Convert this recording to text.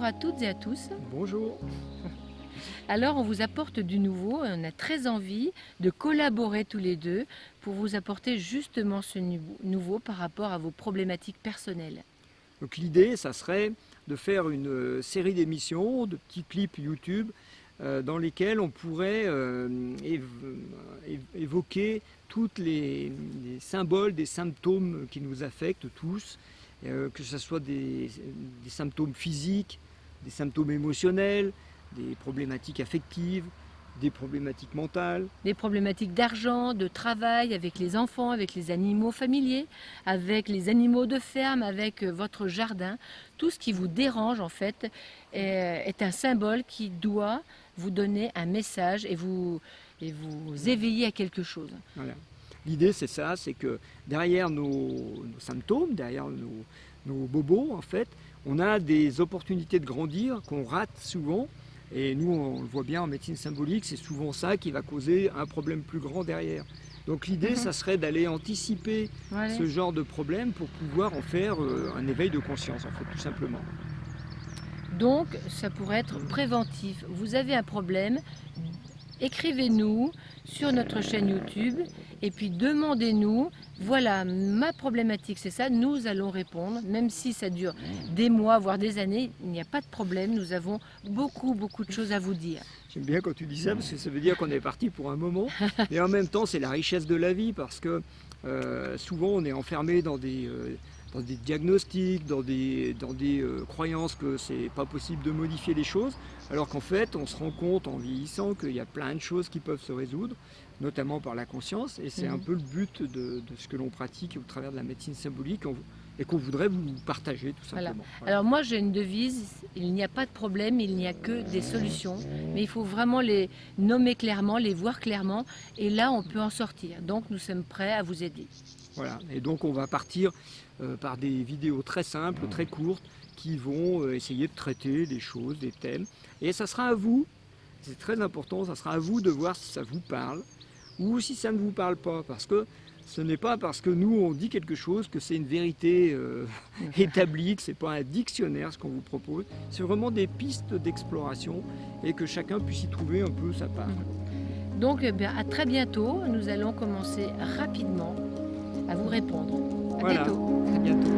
à toutes et à tous. Bonjour. Alors on vous apporte du nouveau, on a très envie de collaborer tous les deux pour vous apporter justement ce nouveau par rapport à vos problématiques personnelles. Donc l'idée, ça serait de faire une série d'émissions, de petits clips YouTube dans lesquels on pourrait évoquer tous les symboles, des symptômes qui nous affectent tous, que ce soit des symptômes physiques, des symptômes émotionnels, des problématiques affectives, des problématiques mentales. Des problématiques d'argent, de travail, avec les enfants, avec les animaux familiers, avec les animaux de ferme, avec votre jardin. Tout ce qui vous dérange en fait est un symbole qui doit vous donner un message et vous éveiller à quelque chose. Voilà. L'idée c'est ça, c'est que derrière nos symptômes, derrière nos bobos en fait, on a des opportunités de grandir qu'on rate souvent. Et nous, on le voit bien en médecine symbolique, c'est souvent ça qui va causer un problème plus grand derrière. Donc l'idée, ça serait d'aller anticiper ce genre de problème pour pouvoir en faire un éveil de conscience, en fait, tout simplement. Donc, ça pourrait être préventif. Vous avez un problème, écrivez-nous sur notre chaîne YouTube et puis demandez-nous, voilà, ma problématique c'est ça, nous allons répondre, même si ça dure des mois, voire des années, il n'y a pas de problème, nous avons beaucoup de choses à vous dire. J'aime bien quand tu dis ça, parce que ça veut dire qu'on est parti pour un moment, et en même temps c'est la richesse de la vie, parce que souvent on est enfermé dans des diagnostics, dans des croyances que c'est pas possible de modifier les choses, alors qu'en fait on se rend compte en vieillissant qu'il y a plein de choses qui peuvent se résoudre, notamment par la conscience, et c'est un peu le but de ce que l'on pratique au travers de la médecine symbolique et qu'on voudrait vous partager tout simplement. Voilà. Alors moi j'ai une devise, il n'y a pas de problème, il n'y a que des solutions, mais il faut vraiment les nommer clairement, les voir clairement, et là on peut en sortir. Donc nous sommes prêts à vous aider. Voilà, et donc on va partir par des vidéos très simples, très courtes, qui vont essayer de traiter des choses, des thèmes. Et ça sera à vous, c'est très important, ça sera à vous de voir si ça vous parle ou si ça ne vous parle pas. Parce que ce n'est pas parce que nous on dit quelque chose que c'est une vérité établie, que ce n'est pas un dictionnaire ce qu'on vous propose. C'est vraiment des pistes d'exploration et que chacun puisse y trouver un peu sa part. Donc à très bientôt, nous allons commencer rapidement à vous répondre. À voilà, bientôt. à bientôt.